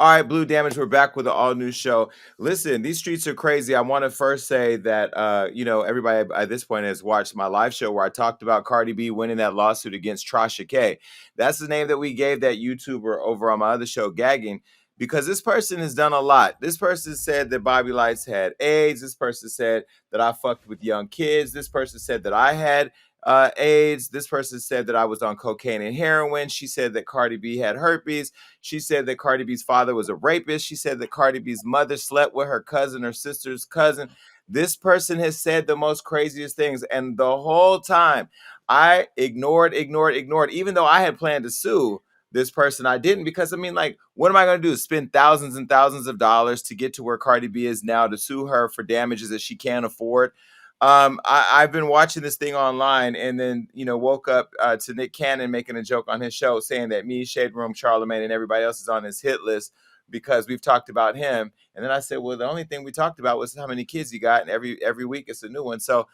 All right, Blue Damage, we're back with an all new show. Listen, these streets are crazy. I want to first say that, everybody at this point has watched my live show where I talked about Cardi B winning that lawsuit against Trasha K. That's the name that we gave that YouTuber over on my other show, Gagging, because this person has done a lot. This person said that Bobby Lights had AIDS. This person said that I fucked with young kids. This person said that I had AIDS. This person said that I was on cocaine and heroin. She said that Cardi B had herpes. She said that Cardi B's father was a rapist. She said that Cardi B's mother slept with her cousin, her sister's cousin. This person has said the most craziest things. And the whole time I ignored, even though I had planned to sue this person. I didn't, because I mean, like, what am I going to do? Spend thousands and thousands of dollars to get to where Cardi B is now, to sue her for damages that she can't afford? I've been watching this thing online, and then woke up to Nick Cannon making a joke on his show saying that me, Shade Room, Charlemagne, and everybody else is on his hit list because we've talked about him. And then I said, well, the only thing we talked about was how many kids he got, and every week it's a new one. So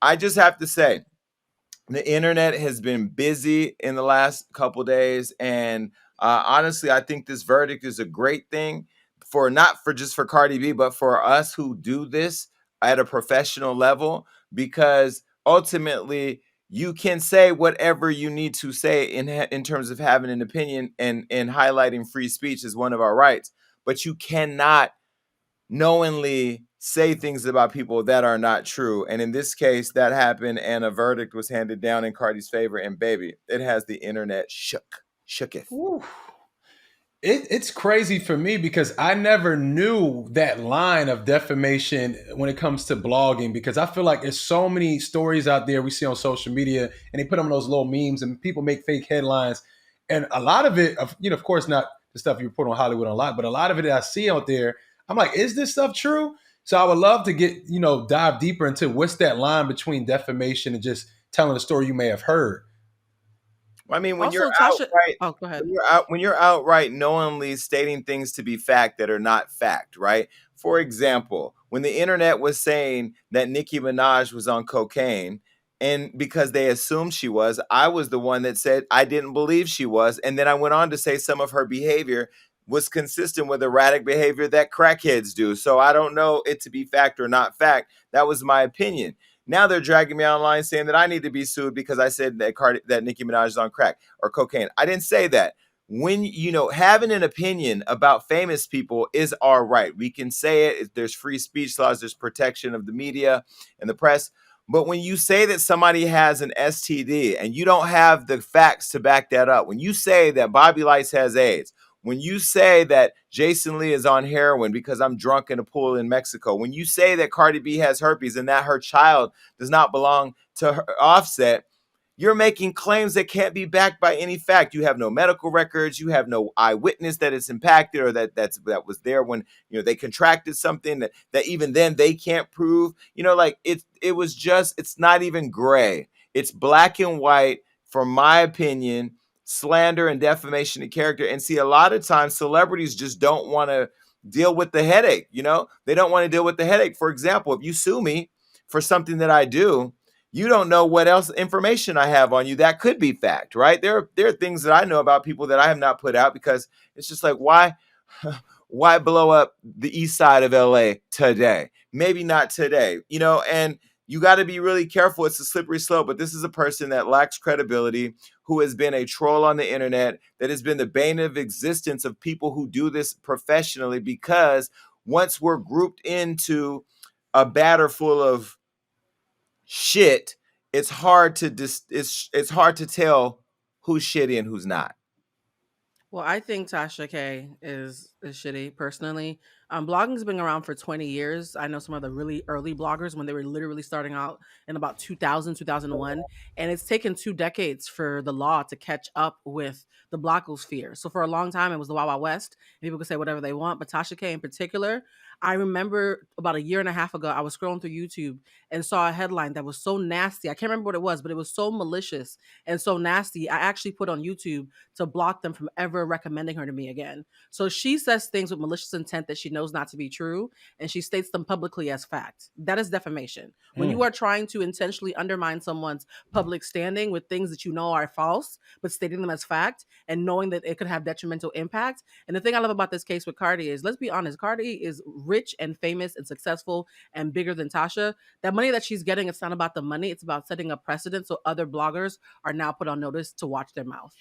I just have to say, the internet has been busy in the last couple days, and honestly, I think this verdict is a great thing for, not for just for Cardi B, but for us who do this at a professional level, because ultimately you can say whatever you need to say in terms of having an opinion, and highlighting free speech is one of our rights, but you cannot knowingly say things about people that are not true. And in this case, that happened, and a verdict was handed down in Cardi's favor. And baby, it has the internet shooketh. Ooh. It's crazy for me because I never knew that line of defamation when it comes to blogging, because I feel like there's so many stories out there we see on social media, and they put them in those little memes and people make fake headlines. And a lot of it, of course, not the stuff you put on Hollywood Unlocked, but a lot of it that I see out there, I'm like, is this stuff true? So I would love to get, dive deeper into what's that line between defamation and just telling a story you may have heard. I mean, when you're Also, Tasha. outright, Oh, go ahead. when you're outright knowingly stating things to be fact that are not fact, right? For example, when the internet was saying that Nicki Minaj was on cocaine, and because they assumed she was, I was the one that said I didn't believe she was, and then I went on to say some of her behavior was consistent with erratic behavior that crackheads do. So I don't know it to be fact or not fact. That was my opinion. Now they're dragging me online saying that I need to be sued because I said that Nicki Minaj is on crack or cocaine. I didn't say that. When having an opinion about famous people is our right. We can say it. There's free speech laws. There's protection of the media and the press. But when you say that somebody has an STD and you don't have the facts to back that up, when you say that Bobby Lights has AIDS, when you say that Jason Lee is on heroin because I'm drunk in a pool in Mexico, when you say that Cardi B has herpes and that her child does not belong to her Offset, you're making claims that can't be backed by any fact. You have no medical records. You have no eyewitness that it's impacted, or that was there when they contracted something that even then they can't prove. Like it's not even gray. It's black and white, from my opinion. Slander and defamation of character. And see, a lot of times celebrities just don't want to deal with the headache. They don't want to deal with the headache. For example, if you sue me for something that I do, you don't know what else information I have on you that could be fact, right? There are things that I know about people that I have not put out, because it's just like, why blow up the east side of LA today? Maybe not today, and you got to be really careful. It's a slippery slope, but this is a person that lacks credibility, who has been a troll on the internet, that has been the bane of existence of people who do this professionally, because once we're grouped into a batter full of shit, it's hard to it's hard to tell who's shitty and who's not. Well, I think Tasha K is shitty personally. Blogging's been around for 20 years. I know some of the really early bloggers when they were literally starting out in about 2000, 2001, and it's taken 2 decades for the law to catch up with the blogosphere. So for a long time, it was the Wild Wild West. People could say whatever they want, but Tasha K in particular, I remember about a year and a half ago, I was scrolling through YouTube and saw a headline that was so nasty. I can't remember what it was, but it was so malicious and so nasty. I actually put on YouTube to block them from ever recommending her to me again. So she says things with malicious intent that she knows not to be true, and she states them publicly as fact. That is defamation. When you Mm. are trying to intentionally undermine someone's public standing with things that you know are false, but stating them as fact and knowing that it could have detrimental impact. And the thing I love about this case with Cardi is, let's be honest, Cardi is rich and famous and successful and bigger than Tasha. That money that she's getting, it's not about the money, it's about setting a precedent so other bloggers are now put on notice to watch their mouth.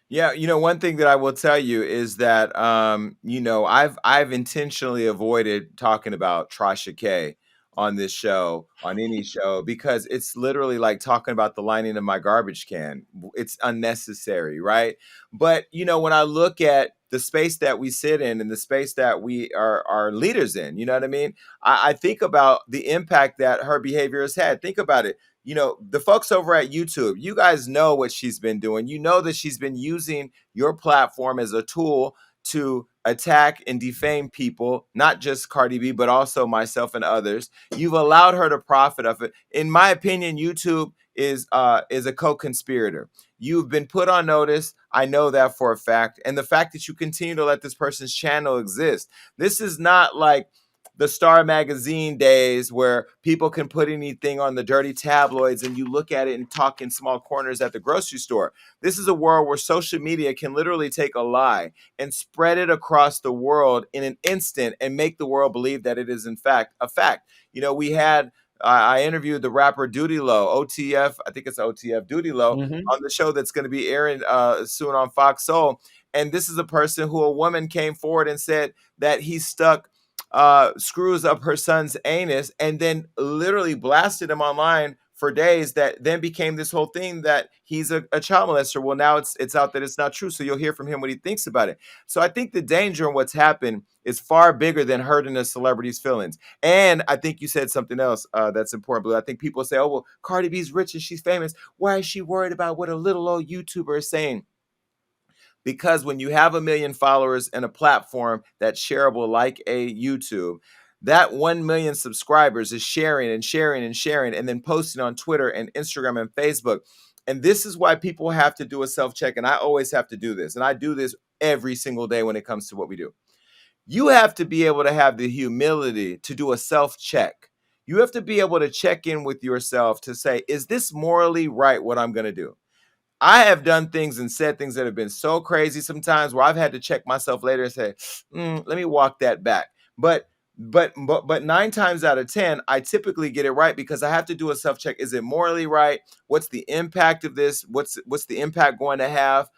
Yeah, one thing that I will tell you is that I've intentionally avoided talking about Trisha K on this show, on any show, because it's literally like talking about the lining of my garbage can. It's unnecessary, right? But when I look at the space that we sit in and the space that we are leaders in, you know what I mean? I think about the impact that her behavior has had. Think about it. The folks over at YouTube, you guys know what she's been doing. You know that she's been using your platform as a tool to attack and defame people, not just Cardi B, but also myself and others. You've allowed her to profit of it. In my opinion, YouTube is a co-conspirator. You've been put on notice. I know that for a fact. And the fact that you continue to let this person's channel exist. This is not like the Star Magazine days where people can put anything on the dirty tabloids and you look at it and talk in small corners at the grocery store. This is a world where social media can literally take a lie and spread it across the world in an instant and make the world believe that it is in fact a fact. We had I interviewed the rapper Duty Low, OTF, I think it's OTF, Duty Low, Hmm. on the show that's going to be airing soon on Fox Soul. And this is a person who a woman came forward and said that he stuck screws up her son's anus and then literally blasted him online for days, that then became this whole thing that he's a child molester. Well, now it's out that it's not true. So you'll hear from him what he thinks about it. So I think the danger in what's happened is far bigger than hurting a celebrity's feelings. And I think you said something else that's important, Blue. I think people say, oh, well, Cardi B's rich and she's famous. Why is she worried about what a little old YouTuber is saying? Because when you have 1 million followers and a platform that's shareable like a YouTube, that 1 million subscribers is sharing and sharing and sharing and then posting on Twitter and Instagram and Facebook. And this is why people have to do a self-check. And I always have to do this. And I do this every single day when it comes to what we do. You have to be able to have the humility to do a self-check. You have to be able to check in with yourself to say, is this morally right what I'm going to do? I have done things and said things that have been so crazy sometimes where I've had to check myself later and say, let me walk that back. But 9 times out of 10, I typically get it right because I have to do a self check. Is it morally right? What's the impact of this? What's the impact going to have?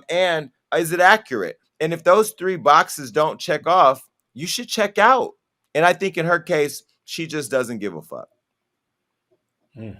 And is it accurate? And if those 3 boxes don't check off, you should check out. And I think in her case, she just doesn't give a fuck. Mm.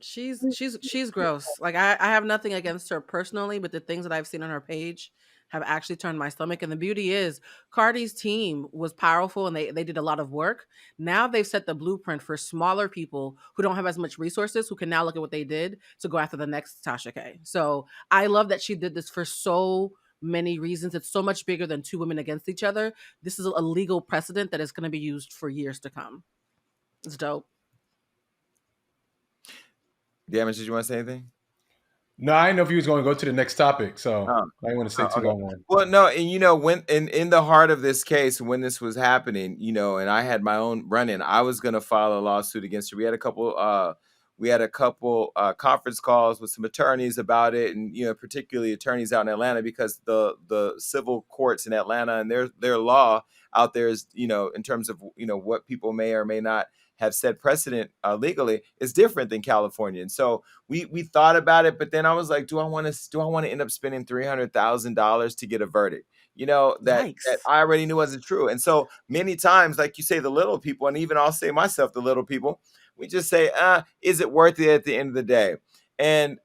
She's gross. Like I have nothing against her personally, but the things that I've seen on her page have actually turned my stomach. And the beauty is Cardi's team was powerful and they did a lot of work. Now they've set the blueprint for smaller people who don't have as much resources who can now look at what they did to go after the next Tasha K. So I love that she did this for so many reasons. It's so much bigger than two women against each other. This is a legal precedent that is going to be used for years to come. It's dope. Damage, did you want to say anything? No, I didn't know if he was going to go to the next topic, so Oh. I didn't want to stay too Okay. long on it. Well, no, and when in the heart of this case, when this was happening, and I had my own run-in, I was gonna file a lawsuit against her. We had a couple conference calls with some attorneys about it, and particularly attorneys out in Atlanta, because the civil courts in Atlanta and their law out there is, in terms of what people may or may not have set precedent legally, is different than California. And so we thought about it, but then I was like, do I want to end up spending $300,000 to get a verdict? That Yikes. I already knew wasn't true. And so many times, like you say, the little people, and even I'll say myself, the little people, we just say, is it worth it at the end of the day? And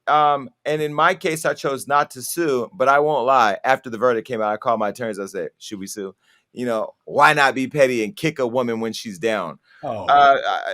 in my case, I chose not to sue, but I won't lie. After the verdict came out, I called my attorneys. I said, should we sue? Why not be petty and kick a woman when she's down? Oh,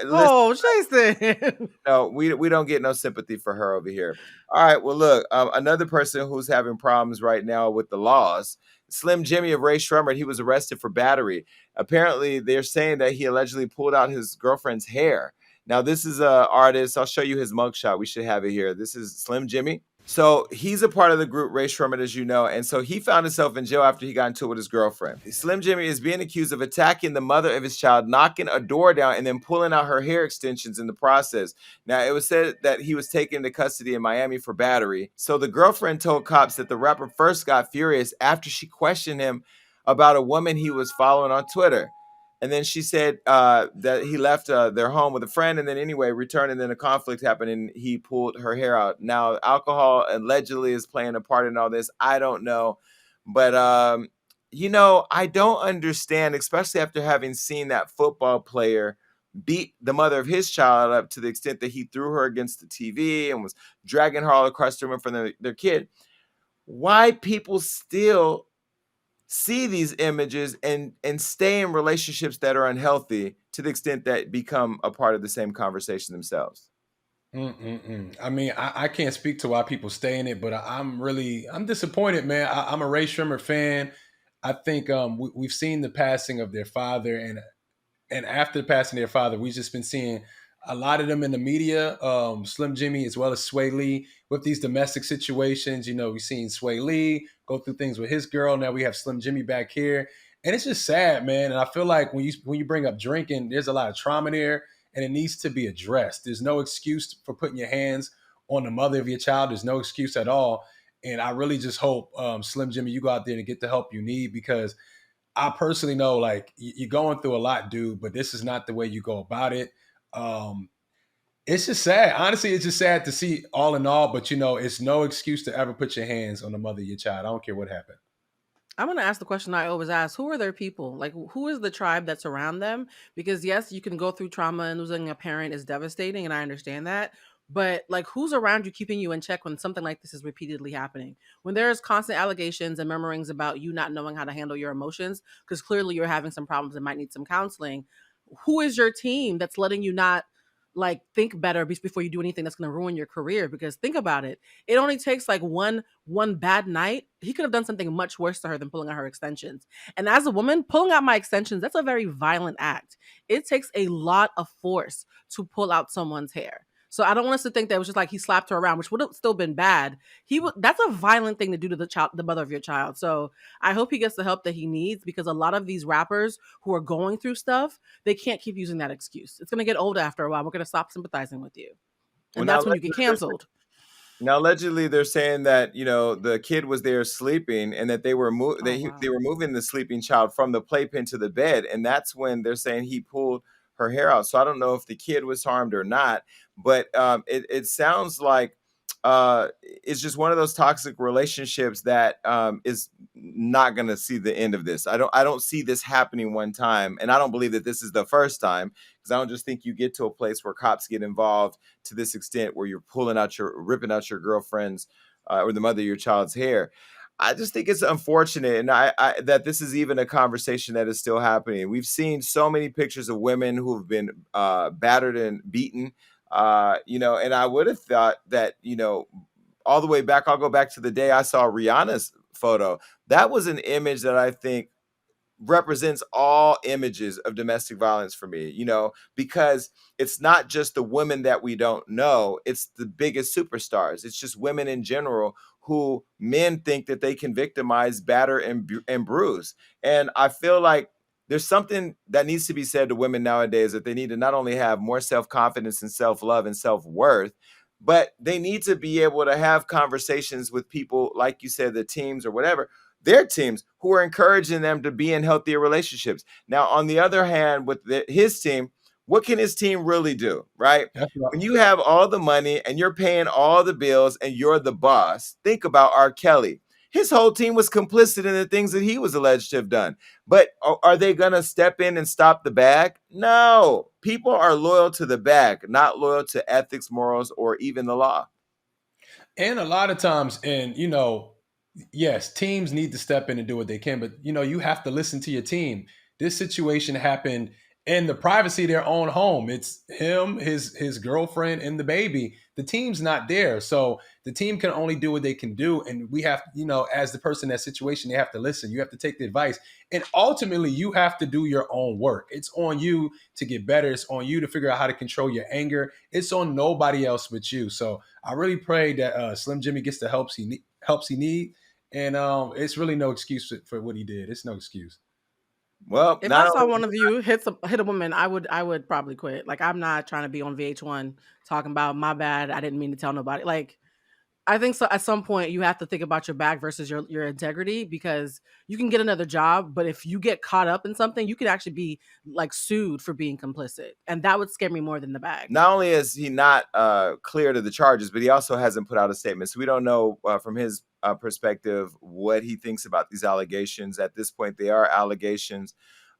Listen, Oh, Jason. no, we don't get no sympathy for her over here. All right, well, look, another person who's having problems right now with the laws, Slim Jimmy of Ray Shremmerd, he was arrested for battery. Apparently, they're saying that he allegedly pulled out his girlfriend's hair. Now, this is a artist. I'll show you his mugshot. We should have it here. This is Slim Jimmy. So he's a part of the group Ray Shremmerd, as you know, and so he found himself in jail after he got into it with his girlfriend. Slim Jimmy is being accused of attacking the mother of his child, knocking a door down, and then pulling out her hair extensions in the process. Now, it was said that he was taken into custody in Miami for battery. So the girlfriend told cops that the rapper first got furious after she questioned him about a woman he was following on Twitter. And then she said that he left their home with a friend, and then anyway returned, and then a conflict happened, and he pulled her hair out. Now, alcohol allegedly is playing a part in all this. I don't know, but I don't understand, especially after having seen that football player beat the mother of his child up to the extent that he threw her against the TV and was dragging her all across the room from their kid. Why people still see these images and stay in relationships that are unhealthy to the extent that become a part of the same conversation themselves. I mean, I can't speak to why people stay in it, but I'm disappointed, man. I'm a Ray Shrimmer fan. I think we've seen the passing of their father, and after the passing of their father, we've just been seeing a lot of them in the media, Slim Jimmy as well as Sway Lee with these domestic situations. You know, we've seen Sway Lee go through things with his girl. Now we have Slim Jimmy back here, and it's just sad, man. And I feel like when you bring up drinking, there's a lot of trauma there, and it needs to be addressed. There's no excuse for putting your hands on the mother of your child. There's no excuse at all. And I really just hope, Slim Jimmy, you go out there and get the help you need, because I personally know, like, you're going through a lot, dude, but this is not the way you go about it. Um, it's just sad. Honestly, it's just sad to see all in all, but it's no excuse to ever put your hands on the mother of your child. I don't care what happened. I'm gonna ask the question I always ask: Who are their people? Like, who is the tribe that's around them? Because yes, you can go through trauma, and losing a parent is devastating, and I understand that. But like, who's around you, keeping you in check when something like this is repeatedly happening? When there's constant allegations and murmurings about you not knowing how to handle your emotions, because clearly you're having some problems and might need some counseling. Who is your team that's letting you not like think better before you do anything that's going to ruin your career? Because think about it, it only takes like one bad night. He could have done something much worse to her than pulling out her extensions. And as a woman, pulling out my extensions, that's a very violent act. It takes a lot of force to pull out someone's hair. So I don't want us to think that it was just like he slapped her around, which would have still been bad. That's a violent thing to do to the mother of your child. So I hope he gets the help that he needs, because a lot of these rappers who are going through stuff, they can't keep using that excuse. It's going to get old after a while. We're going to stop sympathizing with you. Well, And that's when you get canceled. now allegedly they're saying that the kid was there sleeping, and that Oh, wow. they were moving the sleeping child from the playpen to the bed, and that's when they're saying he pulled her hair out. So I don't know if the kid was harmed or not, but it sounds like it's just one of those toxic relationships that is not going to see the end of this. I don't see this happening one time, and I don't believe that this is the first time, because I don't just think you get to a place where cops get involved to this extent where you're ripping out your girlfriend's or the mother of your child's hair. I just think it's unfortunate, and that this is even a conversation that is still happening. We've seen so many pictures of women who have been battered and beaten, and I would have thought that, all the way back, I'll go back to the day I saw Rihanna's photo. That was an image that I think represents all images of domestic violence for me, because it's not just the women that we don't know, it's the biggest superstars. It's just women in general who men think that they can victimize, batter, and bruise. And I feel like there's something that needs to be said to women nowadays, that they need to not only have more self-confidence and self-love and self-worth, but they need to be able to have conversations with people, like you said, the teams or whatever, their teams, who are encouraging them to be in healthier relationships. Now, on the other hand, with his team, what can his team really do, right? That's right. When you have all the money and you're paying all the bills and you're the boss, think about R. Kelly. His whole team was complicit in the things that he was alleged to have done. But are they going to step in and stop the bag? No. People are loyal to the bag, not loyal to ethics, morals, or even the law. And a lot of times, and yes, teams need to step in and do what they can, but you have to listen to your team. This situation happened in the privacy of their own home. It's him, his girlfriend, and the baby. The team's not there, so the team can only do what they can do, and we have, as the person in that situation, they have to listen. You have to take the advice, and ultimately, you have to do your own work. It's on you to get better. It's on you to figure out how to control your anger. It's on nobody else but you. So I really pray that Slim Jimmy gets the helps he need, and it's really no excuse for what he did. It's no excuse. Well, If I not saw only one of you hit a woman, I would probably quit. Like, I'm not trying to be on VH1 talking about my bad. I didn't mean to tell nobody. Like, I think so. At some point, you have to think about your back versus your integrity, because you can get another job, but if you get caught up in something, you could actually be like sued for being complicit, and that would scare me more than the bag. not only is he not cleared of the charges, but he also hasn't put out a statement. So we don't know from his perspective what he thinks about these allegations. At this point, they are allegations,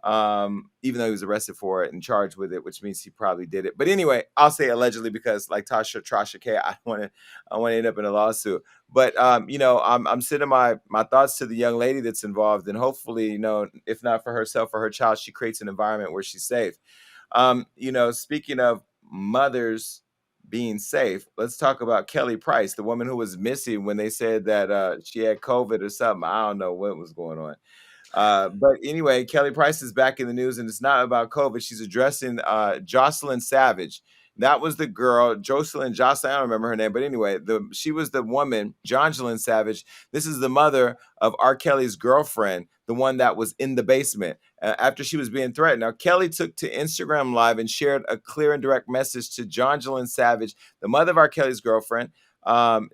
even though he was arrested for it and charged with it, which means he probably did it. But anyway, I'll say allegedly because, like Trasha K, I want to end up in a lawsuit. But I'm sending my thoughts to the young lady that's involved, and hopefully, if not for herself or her child, she creates an environment where she's safe. Speaking of mothers being safe, let's talk about Kelly Price, the woman who was missing when they said that she had COVID or something. I don't know what was going on. But anyway, Kelly Price is back in the news, and it's not about COVID. She's addressing Jocelyn Savage. That was the girl, Jocelyn, I don't remember her name, but anyway, she was the woman, Jocelyn Savage. This is the mother of R. Kelly's girlfriend, the one that was in the basement after she was being threatened. Now, Kelly took to Instagram Live and shared a clear and direct message to Jocelyn Savage, the mother of R. Kelly's girlfriend,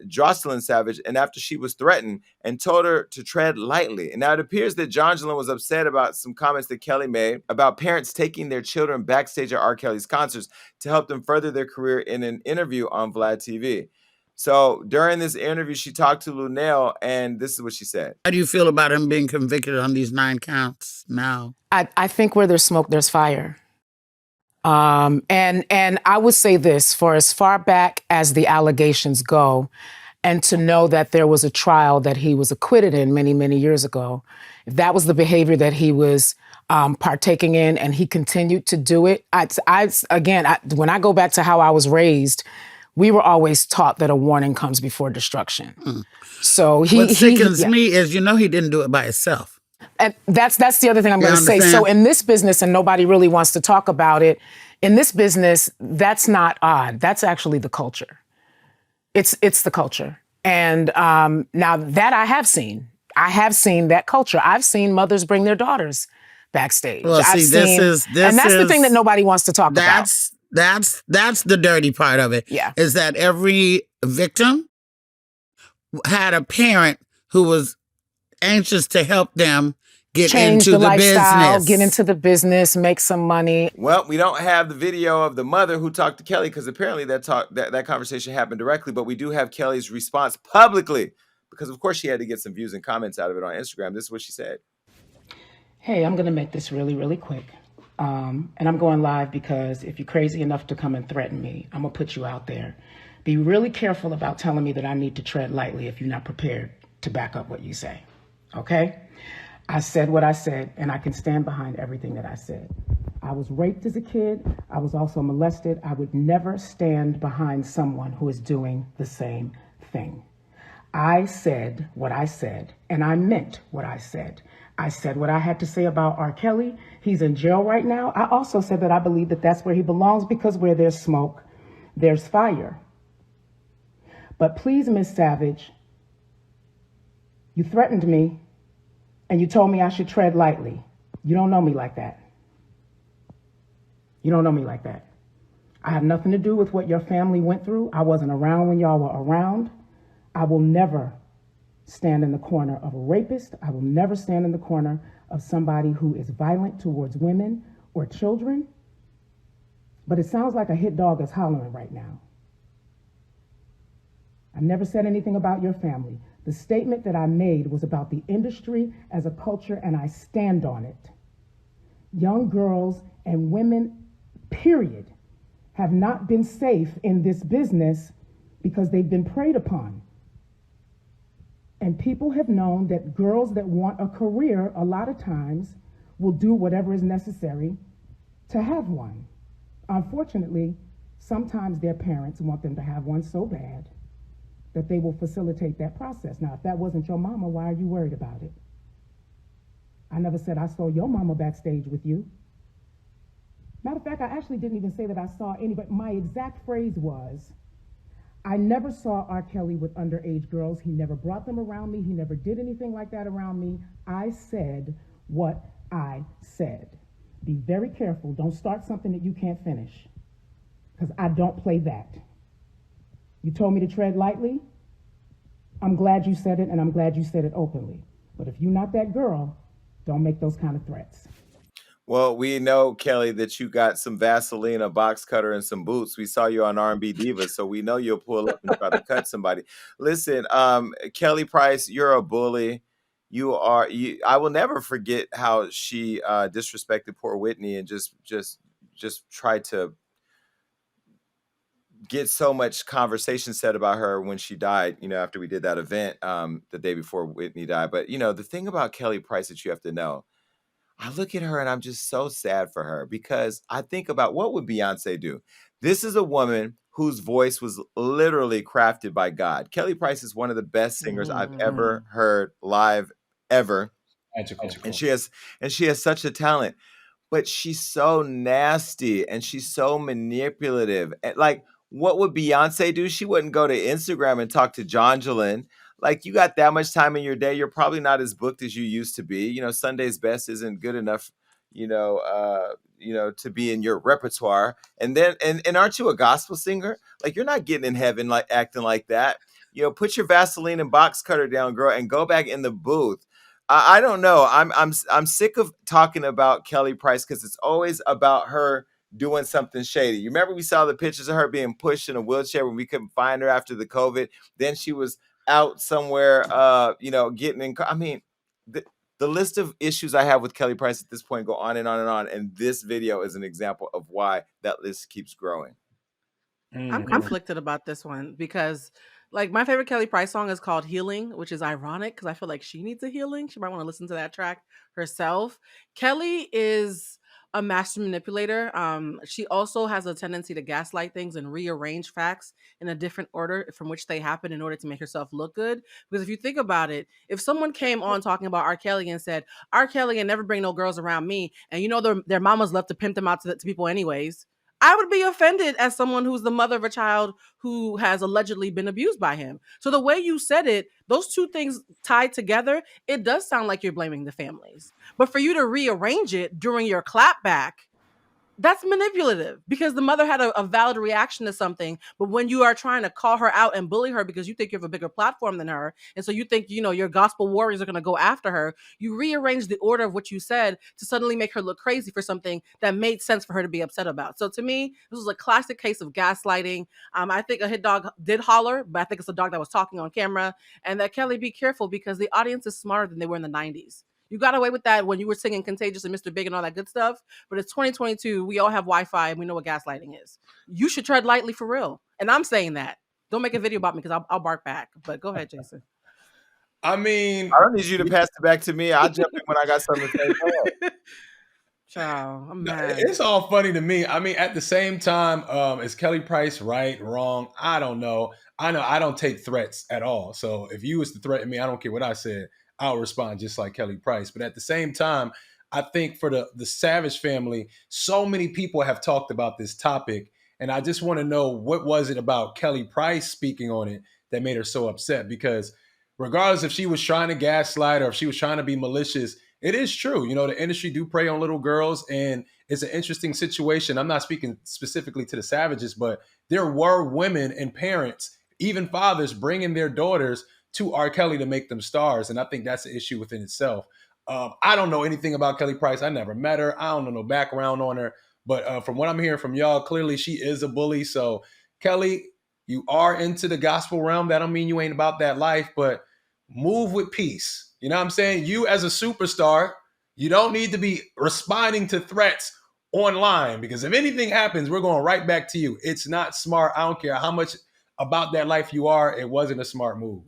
Jocelyn Savage, and after she was threatened, and told her to tread lightly. And now it appears that Jocelyn was upset about some comments that Kelly made about parents taking their children backstage at R. Kelly's concerts to help them further their career in an interview on Vlad TV. So during this interview, she talked to Lunel, and this is what she said. How do you feel about him being convicted on these 9 counts now? I think where there's smoke, there's fire. And I would say this, for as far back as the allegations go, and to know that there was a trial that he was acquitted in many, many years ago, if that was the behavior that he was partaking in and he continued to do it, when I go back to how I was raised, we were always taught that a warning comes before destruction. So what sickens me is, he didn't do it by himself. And that's the other thing I'm going to say. So in this business, and nobody really wants to talk about it, in this business, that's not odd. That's actually the culture. It's the culture. And now that I have seen that culture. I've seen mothers bring their daughters backstage. Well, and that's the thing that nobody wants to talk about. That's the dirty part of it. Yeah. Is that every victim had a parent who was anxious to help them change into the lifestyle, business. get into the business, make some money. Well, we don't have the video of the mother who talked to Kelly because apparently that conversation happened directly, but we do have Kelly's response publicly because, of course, she had to get some views and comments out of it on Instagram. This is what she said. Hey, I'm going to make this really, really quick. And I'm going live because if you're crazy enough to come and threaten me, I'm going to put you out there. Be really careful about telling me that I need to tread lightly if you're not prepared to back up what you say. Okay? I said what I said, and I can stand behind everything that I said. I was raped as a kid. I was also molested. I would never stand behind someone who is doing the same thing. I said what I said, and I meant what I said. I said what I had to say about R. Kelly. He's in jail right now. I also said that I believe that that's where he belongs because where there's smoke, there's fire. But please, Miss Savage, you threatened me and you told me I should tread lightly. You don't know me like that. You don't know me like that. I have nothing to do with what your family went through. I wasn't around when y'all were around. I will never stand in the corner of a rapist. I will never stand in the corner of somebody who is violent towards women or children. But it sounds like a hit dog is hollering right now. I never said anything about your family. The statement that I made was about the industry as a culture, and I stand on it. Young girls and women, period, have not been safe in this business because they've been preyed upon. And people have known that girls that want a career, a lot of times, will do whatever is necessary to have one. Unfortunately, sometimes their parents want them to have one so bad that they will facilitate that process. Now, if that wasn't your mama, why are you worried about it? I never said I saw your mama backstage with you. Matter of fact, I actually didn't even say that I saw anybody. My exact phrase was, I never saw R. Kelly with underage girls. He never brought them around me. He never did anything like that around me. I said what I said. Be very careful. Don't start something that you can't finish, because I don't play that. You told me to tread lightly. I'm glad you said it, and I'm glad you said it openly. But if you're not that girl, don't make those kind of threats. Well, we know, Kelly, that you got some Vaseline, a box cutter, and some boots. We saw you on R&B Diva, so we know you'll pull up and try to cut somebody. Listen, Kelly Price, you're a bully. You are. I will never forget how she disrespected poor Whitney and just tried to get so much conversation said about her when she died. After we did that event the day before Whitney died. But the thing about Kelly Price that you have to know. I look at her and I'm just so sad for her because I think about what would Beyonce do? This is a woman whose voice was literally crafted by God. Kelly Price is one of the best singers I've ever heard live ever. Magical. And she has such a talent, but she's so nasty and she's so manipulative. And like, what would Beyonce do? She wouldn't go to Instagram and talk to Jonjolin. Like, you got that much time in your day. You're probably not as booked as you used to be. Sunday's Best isn't good enough, to be in your repertoire. And then, and aren't you a gospel singer? Like, you're not getting in heaven like acting like that. Put your Vaseline and box cutter down, girl, and go back in the booth. I don't know. I'm sick of talking about Kelly Price because it's always about her doing something shady. You remember we saw the pictures of her being pushed in a wheelchair when we couldn't find her after the COVID. Then she was out somewhere, getting in. I mean, the list of issues I have with Kelly Price at this point go on and on and on. And this video is an example of why that list keeps growing. I'm conflicted about this one because, like, my favorite Kelly Price song is called Healing, which is ironic because I feel like she needs a healing. She might want to listen to that track herself. Kelly is a master manipulator. She also has a tendency to gaslight things and rearrange facts in a different order from which they happen in order to make herself look good. Because if you think about it, if someone came on talking about R. Kelly and said, R. Kelly and never bring no girls around me, and their mamas love to pimp them out to people anyways, I would be offended as someone who's the mother of a child who has allegedly been abused by him. So the way you said it, those two things tied together, it does sound like you're blaming the families. But for you to rearrange it during your clapback, that's manipulative because the mother had a valid reaction to something. But when you are trying to call her out and bully her because you think you have a bigger platform than her, and so you think, your gospel warriors are going to go after her, you rearrange the order of what you said to suddenly make her look crazy for something that made sense for her to be upset about. So to me, this was a classic case of gaslighting. I think a hit dog did holler, but I think it's a dog that was talking on camera. And that Kelly, be careful because the audience is smarter than they were in the 90s. You got away with that when you were singing Contagious and Mr. Big and all that good stuff. But it's 2022. We all have Wi-Fi and we know what gaslighting is. You should tread lightly for real. And I'm saying that. Don't make a video about me because I'll bark back. But go ahead, Jason. I mean, I don't need you to pass it back to me. I'll jump in when I got something to say. Go ahead. Ciao. I'm mad. it's all funny to me. I mean, at the same time, is Kelly Price right, wrong? I don't know. I know I don't take threats at all. So if you was to threaten me, I don't care what I said. I'll respond just like Kelly Price. But at the same time, I think for the Savage family, so many people have talked about this topic. And I just want to know, what was it about Kelly Price speaking on it that made her so upset? Because regardless if she was trying to gaslight or if she was trying to be malicious, it is true. The industry do prey on little girls, and it's an interesting situation. I'm not speaking specifically to the Savages, but there were women and parents, even fathers, bringing their daughters to R. Kelly to make them stars. And I think that's an issue within itself. I don't know anything about Kelly Price. I never met her. I don't know no background on her. But from what I'm hearing from y'all, clearly she is a bully. So, Kelly, you are into the gospel realm. That don't mean you ain't about that life, but move with peace. You know what I'm saying? You as a superstar, you don't need to be responding to threats online, because if anything happens, we're going right back to you. It's not smart. I don't care how much about that life you are. It wasn't a smart move.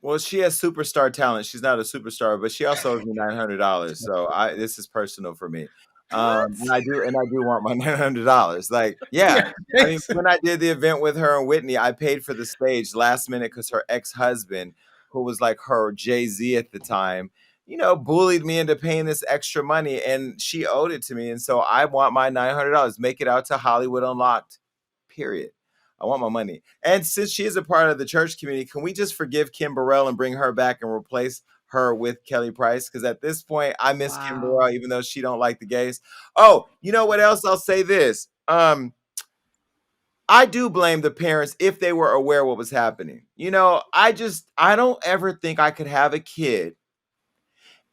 Well, she has superstar talent. She's not a superstar, but she also owes me $900. So this is personal for me. What? And I do want my $900. Like, yeah. Yeah, I mean, Jason. when I did the event with her and Whitney, I paid for the stage last minute because her ex-husband, who was like her Jay-Z at the time, bullied me into paying this extra money, and she owed it to me. And so I want my $900. Make it out to Hollywood Unlocked. Period. I want my money. And since she is a part of the church community, can we just forgive Kim Burrell and bring her back and replace her with Kelly Price? Because at this point, I miss Kim Wow. Burrell, even though she don't like the gays. Oh, you know what else? I'll say this. I do blame the parents if they were aware what was happening. I don't ever think I could have a kid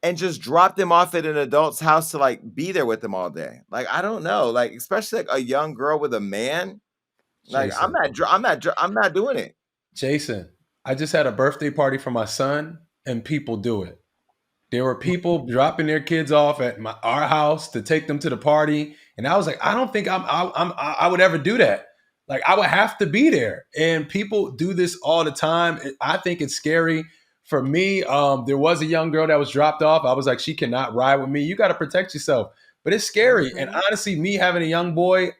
and just drop them off at an adult's house to like be there with them all day. Like, I don't know, like especially like a young girl with a man. Like, Jason. I'm not doing it. Jason. I just had a birthday party for my son, and people do it. There were people dropping their kids off at our house to take them to the party, and I was like, I don't think I would ever do that. Like, I would have to be there, and people do this all the time. I think it's scary. For me, there was a young girl that was dropped off. I was like, she cannot ride with me. You got to protect yourself, but it's scary. And Mhm. honestly, me having a young boy,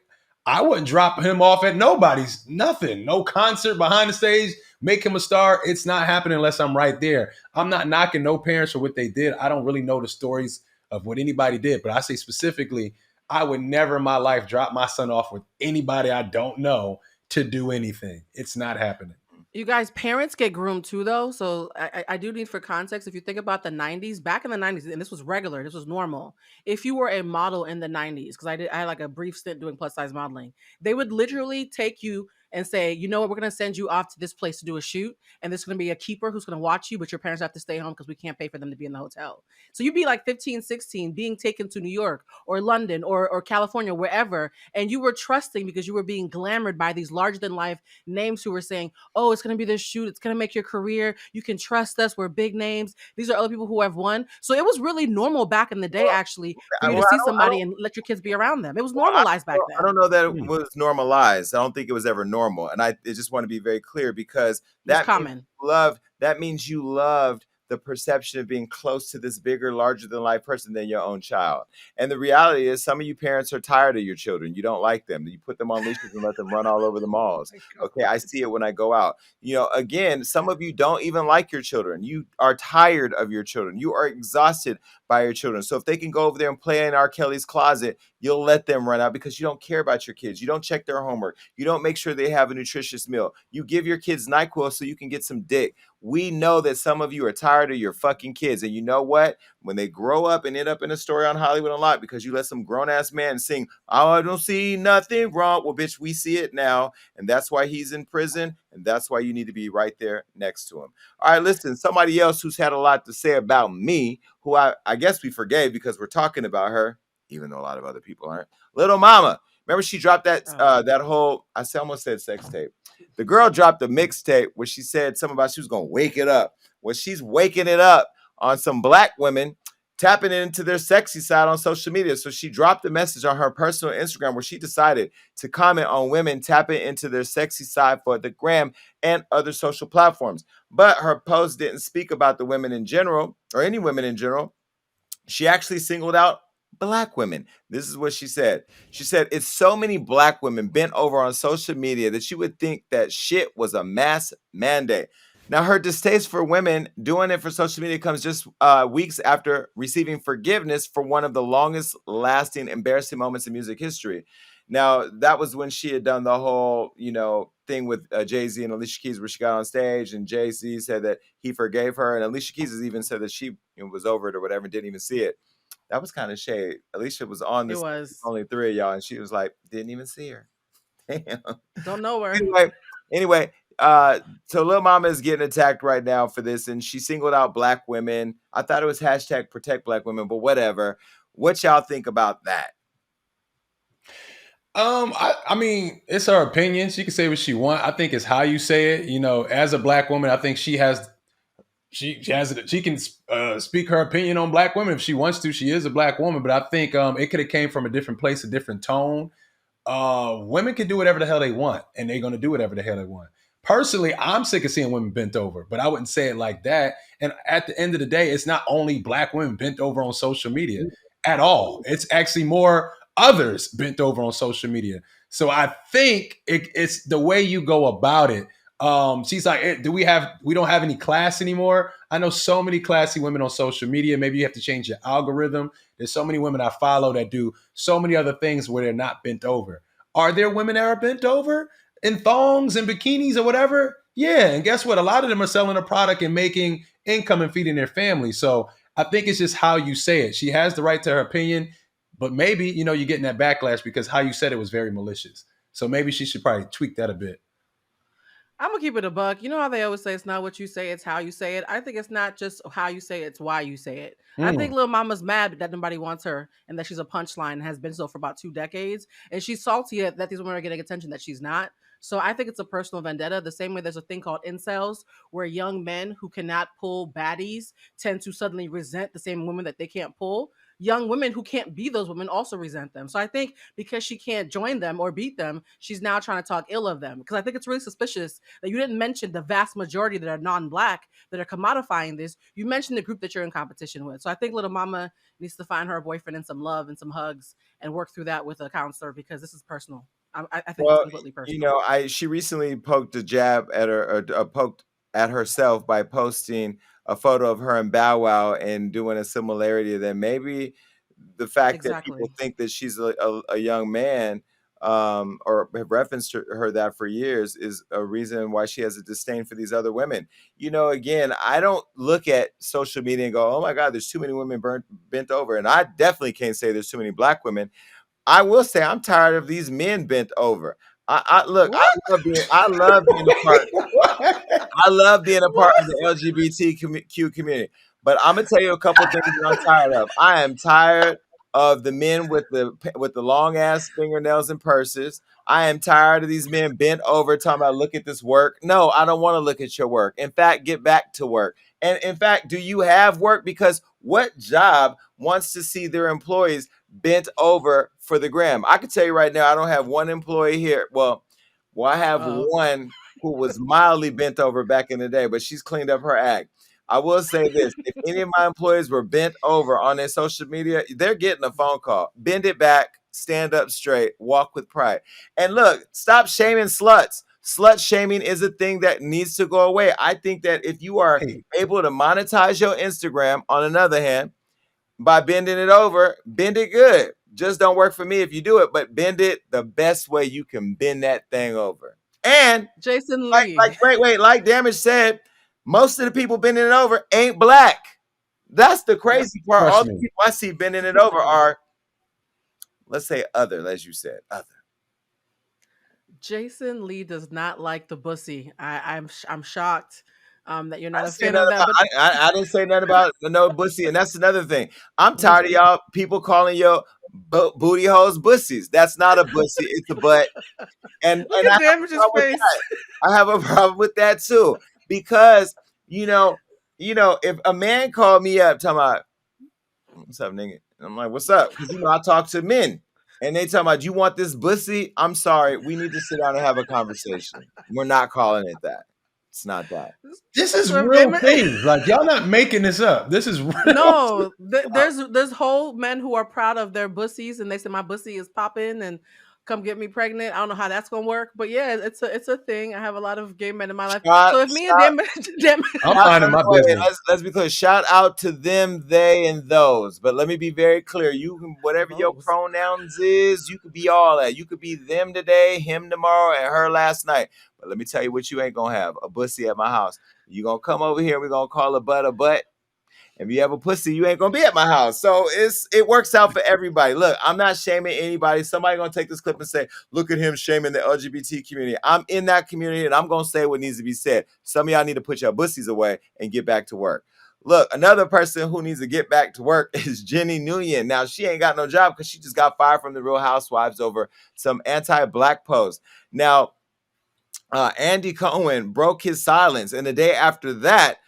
I wouldn't drop him off at nobody's, nothing, no concert behind the stage, make him a star. It's not happening unless I'm right there. I'm not knocking no parents for what they did. I don't really know the stories of what anybody did, but I say specifically, I would never in my life drop my son off with anybody I don't know to do anything. It's not happening. You guys, parents get groomed too, though. So I do need for context. If you think about the '90s, back in the '90s, and this was regular, this was normal. If you were a model in the '90s, because I had like a brief stint doing plus size modeling, they would literally take you and say, you know what, we're going to send you off to this place to do a shoot, and there's going to be a keeper who's going to watch you, but your parents have to stay home because we can't pay for them to be in the hotel. So you'd be like 15, 16, being taken to New York or London or California, wherever, and you were trusting because you were being glamored by these larger than life names who were saying, oh, it's going to be this shoot. It's going to make your career. You can trust us. We're big names. These are other people who have won. So it was really normal back in the day, Well, actually, for I, you to well, see I somebody don't. and let your kids be around them. It was Well, I normalized back I then. don't know that it Hmm. was normalized. I don't think it was ever normal, and I just want to be very clear because It was that means common. you loved the perception of being close to this bigger, larger than life person than your own child. And the reality is, some of you parents are tired of your children. You don't like them. You put them on leashes and let them run all over the malls. My Okay, God. I see it when I go out. Again, some of you don't even like your children. You are tired of your children. You are exhausted by your children. So if they can go over there and play in R. Kelly's closet, you'll let them run out because you don't care about your kids. You don't check their homework. You don't make sure they have a nutritious meal. You give your kids NyQuil so you can get some dick. We know that some of you are tired of your fucking kids. And you know what? When they grow up and end up in a story on Hollywood Unlocked because you let some grown ass man sing, oh, I don't see nothing wrong. Well, bitch, we see it now. And that's why he's in prison. And that's why you need to be right there next to him. All right, listen, somebody else who's had a lot to say about me, who I guess we forgave because we're talking about her, even though a lot of other people aren't. Little Mama. Remember she dropped Oh, that whole, almost said sex tape. The girl dropped a mixtape where she said something about she was gonna wake it up. Well, she's waking it up on some black women tapping into their sexy side on social media. So she dropped a message on her personal Instagram where she decided to comment on women tapping into their sexy side for the gram and other social platforms. But her post didn't speak about the women in general or any women in general. She actually singled out black women. This is what she said. She said, it's so many black women bent over on social media that you would think that shit was a mass mandate. Now, her distaste for women doing it for social media comes just weeks after receiving forgiveness for one of the longest lasting embarrassing moments in music history. Now, that was when she had done the whole, thing with Jay-Z and Alicia Keys where she got on stage and Jay-Z said that he forgave her. And Alicia Keys has even said that she was over it or whatever and didn't even see it. That was kind of shade. Alicia was on it this, was. only three of y'all, and she was like, didn't even see her. Damn. Don't know her. Anyway, so Lil Mama is getting attacked right now for this, and she singled out black women. I thought it was hashtag protect black women, but whatever. What y'all think about that? I mean, it's her opinion. She can say what she want. I think it's how you say it. As a black woman, I think she can speak her opinion on black women if she wants to. She is a black woman, but I think it could have came from a different place, a different tone. Women can do whatever the hell they want, and they're going to do whatever the hell they want. Personally, I'm sick of seeing women bent over, but I wouldn't say it like that. And at the end of the day, it's not only black women bent over on social media. at all. It's actually more others bent over on social media. So I think it's the way you go about it. She's like, we don't have any class anymore. I know so many classy women on social media. Maybe you have to change your algorithm. There's so many women I follow that do so many other things where they're not bent over. Are there women that are bent over in thongs and bikinis or whatever? Yeah. And guess what? A lot of them are selling a product and making income and feeding their family. So I think it's just how you say it. She has the right to her opinion, but maybe, you're getting that backlash because how you said it was very malicious. So maybe she should probably tweak that a bit. I'm gonna keep it a buck. You know how they always say it's not what you say, it's how you say it. I think it's not just how you say it, it's why you say it. I think Mm. Lil Mama's mad that nobody wants her and that she's a punchline and has been so for about 2 decades. And she's salty that these women are getting attention that she's not. So I think it's a personal vendetta. The same way there's a thing called incels, where young men who cannot pull baddies tend to suddenly resent the same women that they can't pull. Young women who can't be those women also resent them. So I think because she can't join them or beat them, she's now trying to talk ill of them. Because I think it's really suspicious that you didn't mention the vast majority that are non-black that are commodifying this. You mentioned the group that you're in competition with. So I think little mama needs to find her boyfriend and some love and some hugs and work through that with a counselor, because this is personal. I think it's Well, completely you personal. know, I she recently poked a jab at her, or poked at herself by posting a photo of her and Bow Wow and doing a similarity. That maybe the fact that people Exactly. think that she's a young man, or have referenced her that for years, is a reason why she has a disdain for these other women. Again, I don't look at social media and go, "Oh my God, there's too many women bent over," and I definitely can't say there's too many black women. I will say I'm tired of these men bent over. I look, What? I love being a part What? I love being a part of What? the LGBTQ community, but I'm gonna tell you a couple things that I'm tired of. I am tired of the men with the long ass fingernails and purses. I am tired of these men bent over talking about look at this work. No, I don't want to look at your work. In fact, get back to work. And in fact, do you have work? Because what job wants to see their employees bent over for the gram? I can tell you right now, I don't have one employee here. Well, I have Uh, one who was mildly bent over back in the day, but she's cleaned up her act. I will say this: if any of my employees were bent over on their social media, they're getting a phone call. Bend it back, stand up straight, walk with pride. And look, stop shaming sluts. Slut shaming is a thing that needs to go away. I think that if you are Hey, able to monetize your Instagram, on another hand, by bending it over, bend it good. Just don't work for me if you do it, but bend it the best way you can bend that thing over. And Jason like Lee. wait, like Damage said, most of the people bending it over ain't black. That's the Yep. crazy part. All trust the me. people I see bending it over are, let's say, other, as you said, other. Jason Lee does not like the bussy. I'm shocked that you're I not didn't a say fan nothing of that. about. But I didn't say nothing about no bussy, and that's another thing. I'm tired of y'all people calling your booty holes bussies. That's not a bussy; it's a butt. And look I at have a Damage's problem with face. that. I have a problem with that too, because you know, if a man called me up talking about what's up, nigga, and I'm like, what's up? Because I talk to men, and they talking about you want this bussy. I'm sorry, we need to sit down and have a conversation. We're not calling it that. It's not that. This is So if real Damage, things. Like y'all not making this up. This is real. no, there's whole men who are proud of their bussies, and they say my bussy is popping and come get me pregnant. I don't know how that's gonna work, but yeah, it's a thing. I have a lot of gay men in my life. Shout, So if me and shout, Damage, Damage I'm shout, minding my wait, business. let's be clear. Shout out to them, they, and those. But let me be very clear. You can whatever your those. pronouns is, you could be all that. You could be them today, him tomorrow, and her last night. But let me tell you what you ain't gonna have: a bussy at my house. You gonna come over here? We're gonna call a butt. If you have a pussy, you ain't gonna be at my house. So it works out for everybody. Look, I'm not shaming anybody. Somebody gonna take this clip and say, look at him shaming the LGBT community. I'm in that community and I'm gonna say what needs to be said. Some of y'all need to put your pussies away and get back to work. Look, another person who needs to get back to work is Jenny Nguyen. Now, she ain't got no job because she just got fired from the Real Housewives over some anti-black posts. Now, Andy Cohen broke his silence, and the day after that,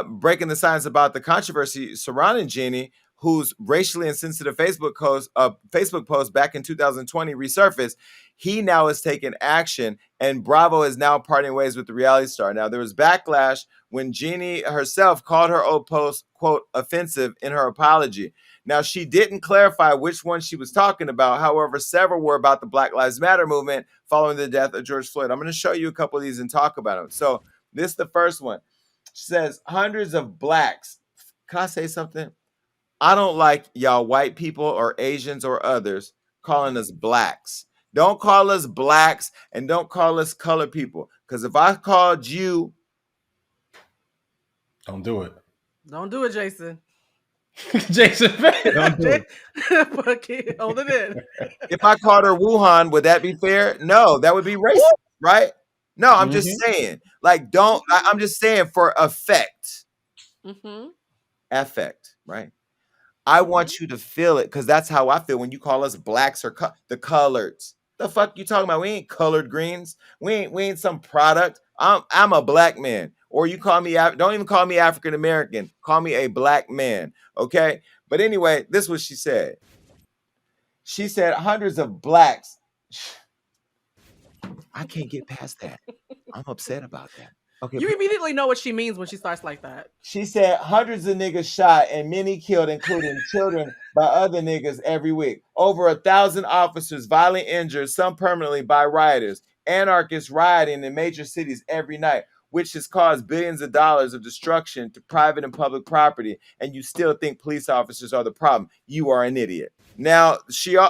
breaking the silence about the controversy surrounding Jeannie, whose racially insensitive Facebook post back in 2020 resurfaced. He now has taken action, and Bravo is now parting ways with the reality star. Now, there was backlash when Jeannie herself called her old post, quote, offensive in her apology. Now, she didn't clarify which one she was talking about. However, several were about the Black Lives Matter movement following the death of George Floyd. I'm going to show you a couple of these and talk about them. So, this is the first one. She says, hundreds of blacks. Can I say something? I don't like y'all white people or Asians or others calling us blacks. Don't call us blacks and don't call us colored people. Because if I called you, Don't do it. Don't do it, Jason. Jason, don't do it. Hold it in. if I called her Wuhan, would that be fair? No, that would be racist, right? No, I'm just Mhm. saying. Like, don't. I'm just saying for effect. Mm-hmm. Affect, right? I Mm-hmm. want you to feel it because that's how I feel when you call us blacks or the coloreds. The fuck you talking about? We ain't colored greens. We ain't some product. I'm a black man. Or you call me don't even call me African American. Call me a black man. Okay? But anyway, this is what she said. She said hundreds of blacks. I can't get past that. I'm upset about that. Okay, You immediately know what she means when she starts like that. she said hundreds of niggas shot and many killed, including children, by other niggas every week. Over 1,000 officers violently injured, some permanently by rioters. Anarchists rioting in major cities every night, which has caused billions of dollars of destruction to private and public property. And you still think police officers are the problem? You are an idiot. Now,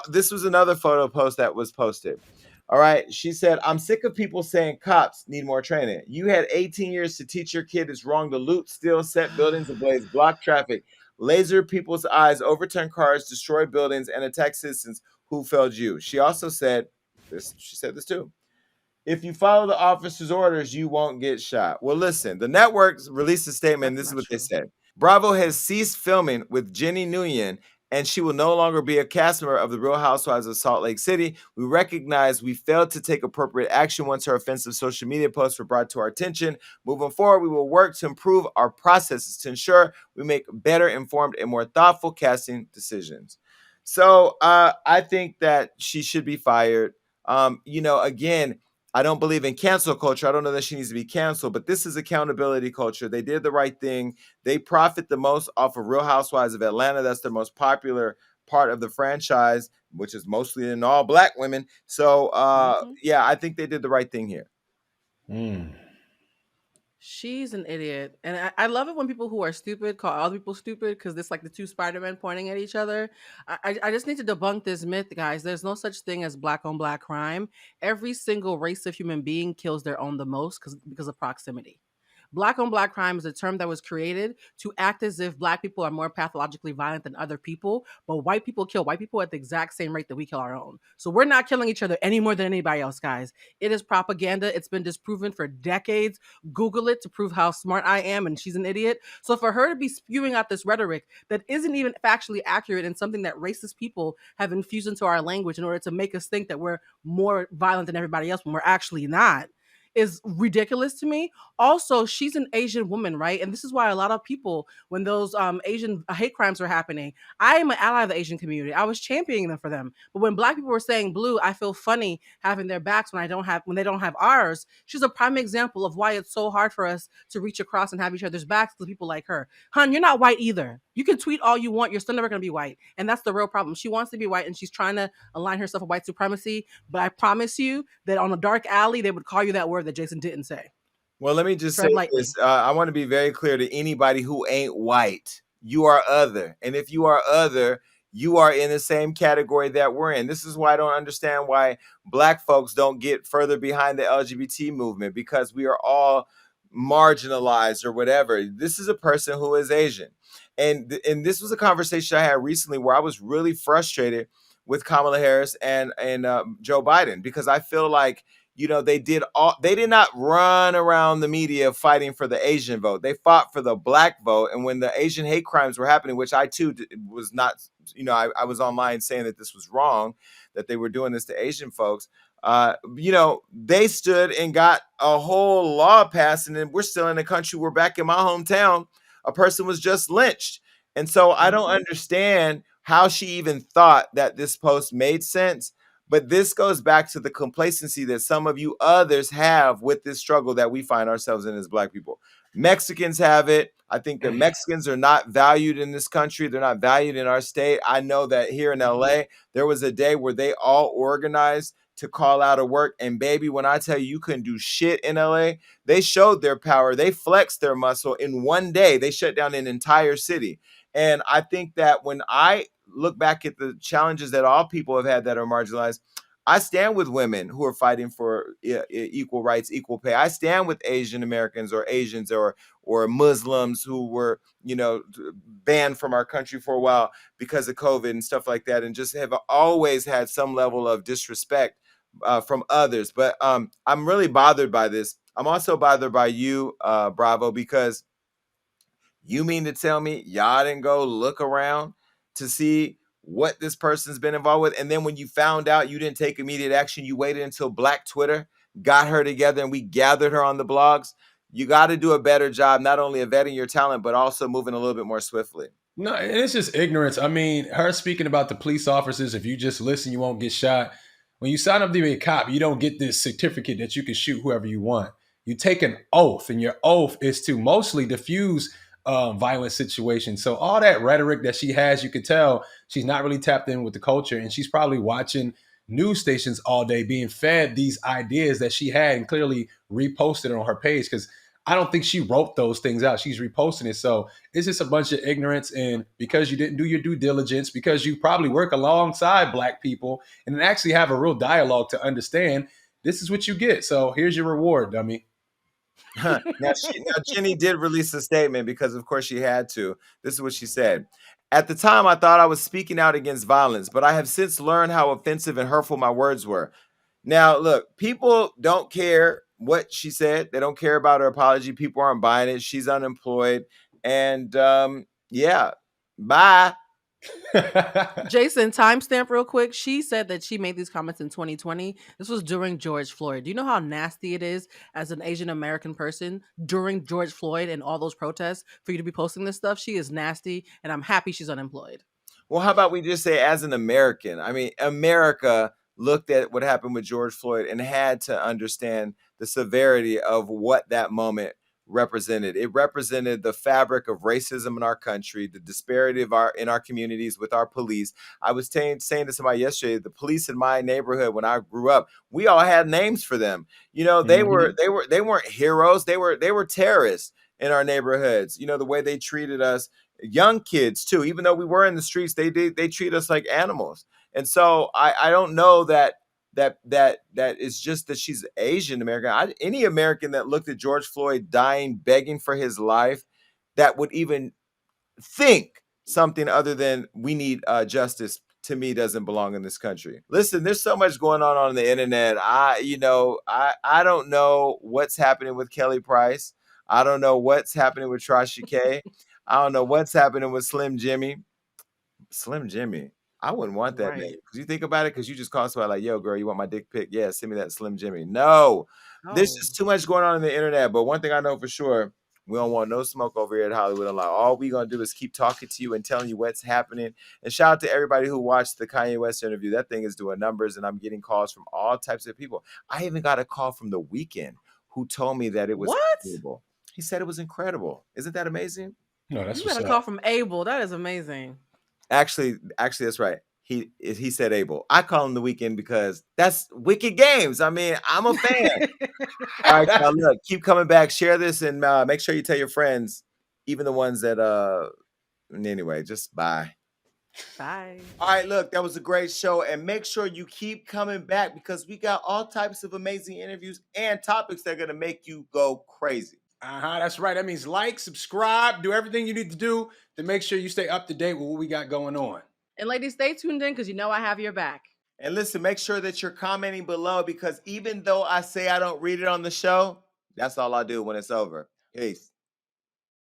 this was another photo post that was posted. All right. She said, I'm sick of people saying cops need more training. You had 18 years to teach your kid it's wrong to loot, steal, set buildings ablaze, block traffic, laser people's eyes, overturn cars, destroy buildings, and attack citizens who failed you. She also said this, she said this too. If you follow the officer's orders, you won't get shot. Well, listen, the networks released a statement. That's This is not what they true. said. Bravo has ceased filming with Jenny Nguyen, and she will no longer be a cast member of the Real Housewives of Salt Lake City. We recognize we failed to take appropriate action once her offensive social media posts were brought to our attention. Moving forward, we will work to improve our processes to ensure we make better informed and more thoughtful casting decisions. So I think that she should be fired. Again, I don't believe in cancel culture. I don't know that she needs to be canceled, but this is accountability culture. They did the right thing. They profit the most off of Real Housewives of Atlanta. That's their most popular part of the franchise, which is mostly in all black women. So, yeah, I think they did the right thing here. Mm. She's an idiot. And I love it when people who are stupid call other people stupid because it's like the two Spider-Men pointing at each other. I just need to debunk this myth, guys. There's no such thing as black on black crime. Every single race of human being kills their own the most because of proximity. Black on black crime is a term that was created to act as if black people are more pathologically violent than other people, but white people kill white people at the exact same rate that we kill our own. So we're not killing each other any more than anybody else, guys. It is propaganda. It's been disproven for decades. Google it to prove how smart I am, and she's an idiot. So for her to be spewing out this rhetoric that isn't even factually accurate and something that racist people have infused into our language in order to make us think that we're more violent than everybody else when we're actually not is ridiculous to me. Also, she's an Asian woman, right? And this is why a lot of people, when those Asian hate crimes were happening, I am an ally of the Asian community. I was championing them for them. But when black people were saying blue, I feel funny having their backs when they don't have ours. She's a prime example of why it's so hard for us to reach across and have each other's backs to people like her. Hun, you're not white either. You can tweet all you want. You're still never gonna be white. And that's the real problem. She wants to be white and she's trying to align herself with white supremacy. But I promise you that on a dark alley, they would call you that word that Jason didn't say. Well, let me just say Tread lightly. this. I want to be very clear to anybody who ain't white. You are other. And if you are other, you are in the same category that we're in. This is why I don't understand why black folks don't get further behind the LGBT movement, because we are all marginalized or whatever. This is a person who is Asian. And this was a conversation I had recently where I was really frustrated with Kamala Harris and Joe Biden, because I feel like they did not run around the media fighting for the Asian vote. They fought for the black vote. And when the Asian hate crimes were happening, which I too was not, I was online saying that this was wrong, that they were doing this to Asian folks. They stood and got a whole law passed, and then we're still in a country where back in my hometown, a person was just lynched. And so I don't understand how she even thought that this post made sense. But this goes back to the complacency that some of you others have with this struggle that we find ourselves in as Black people. Mexicans have it. I think that Mexicans are not valued in this country. They're not valued in our state. I know that here in LA, there was a day where they all organized to call out of work. And baby, when I tell you you couldn't do shit in LA, they showed their power. They flexed their muscle in one day. They shut down an entire city. And I think that when I look back at the challenges that all people have had that are marginalized, I stand with women who are fighting for equal rights, equal pay. I stand with Asian Americans or Asians or Muslims who were, banned from our country for a while because of COVID and stuff like that, and just have always had some level of disrespect from others. But I'm really bothered by this. I'm also bothered by you, Bravo, because you mean to tell me y'all didn't go look around to see what this person's been involved with? And then when you found out, you didn't take immediate action. You waited until Black Twitter got her together and we gathered her on the blogs. You got to do a better job, not only of vetting your talent, but also moving a little bit more swiftly. No, and it's just ignorance. I mean, her speaking about the police officers, if you just listen, you won't get shot. When you sign up to be a cop, you don't get this certificate that you can shoot whoever you want. You take an oath, and your oath is to mostly diffuse violent situations. So all that rhetoric that she has, you could tell she's not really tapped in with the culture, and she's probably watching news stations all day being fed these ideas that she had and clearly reposted on her page, because I don't think she wrote those things out. She's reposting it. So it's just a bunch of ignorance. And because you didn't do your due diligence, because you probably work alongside Black people and actually have a real dialogue to understand, this is what you get. So here's your reward, dummy. Now, Jenny did release a statement because, of course, she had to. This is what she said. At the time, I thought I was speaking out against violence, but I have since learned how offensive and hurtful my words were. Now, look, people don't care what she said. They don't care about her apology. People aren't buying it. She's unemployed. And yeah, bye. Jason, timestamp real quick. She said that she made these comments in 2020. This was during George Floyd. Do you know how nasty it is as an Asian American person during George Floyd and all those protests for you to be posting this stuff? She is nasty, and I'm happy she's unemployed. Well, how about we just say, as an American? I mean, America looked at what happened with George Floyd and had to understand the severity of what that moment represented. It represented the fabric of racism in our country, the disparity of our communities with our police. I was saying to somebody yesterday, the police in my neighborhood when I grew up, we all had names for them. They weren't heroes. They were terrorists in our neighborhoods. The way they treated us, young kids too. Even though we were in the streets, they treat us like animals. And so I don't know that is just that she's Asian American. Any American that looked at George Floyd dying, begging for his life, that would even think something other than we need justice, to me, doesn't belong in this country. Listen, there's so much going on the internet. I don't know what's happening with Kelly Price. I don't know what's happening with Tasha K. I don't know what's happening with Slim Jimmy. Slim Jimmy. I wouldn't want that name. Right. Because you think about it, because you just call somebody like, yo, girl, you want my dick pic? Yeah, send me that Slim Jimmy. No, there's Oh, just too much going on the internet. But one thing I know for sure, we don't want no smoke over here at Hollywood Unlocked. All we gonna do is keep talking to you and telling you what's happening. And shout out to everybody who watched the Kanye West interview. That thing is doing numbers, and I'm getting calls from all types of people. I even got a call from The Weeknd who told me that it was what? incredible. He said it was incredible. Isn't that amazing? No, that's You what's got a up. call from Abel. That is amazing. Actually, that's right. He said Abel. I call him The Weeknd because that's Wicked Games. I mean, I'm a fan. All right, y'all, look, keep coming back. Share this and make sure you tell your friends, even the ones that anyway, just bye. Bye. All right, look, that was a great show. And make sure you keep coming back because we got all types of amazing interviews and topics that are gonna make you go crazy. That's right. That means like, subscribe, do everything you need to do to make sure you stay up to date with what we got going on. And ladies, stay tuned in because you know I have your back. And listen, make sure that you're commenting below because even though I say I don't read it on the show, that's all I do when it's over. Peace.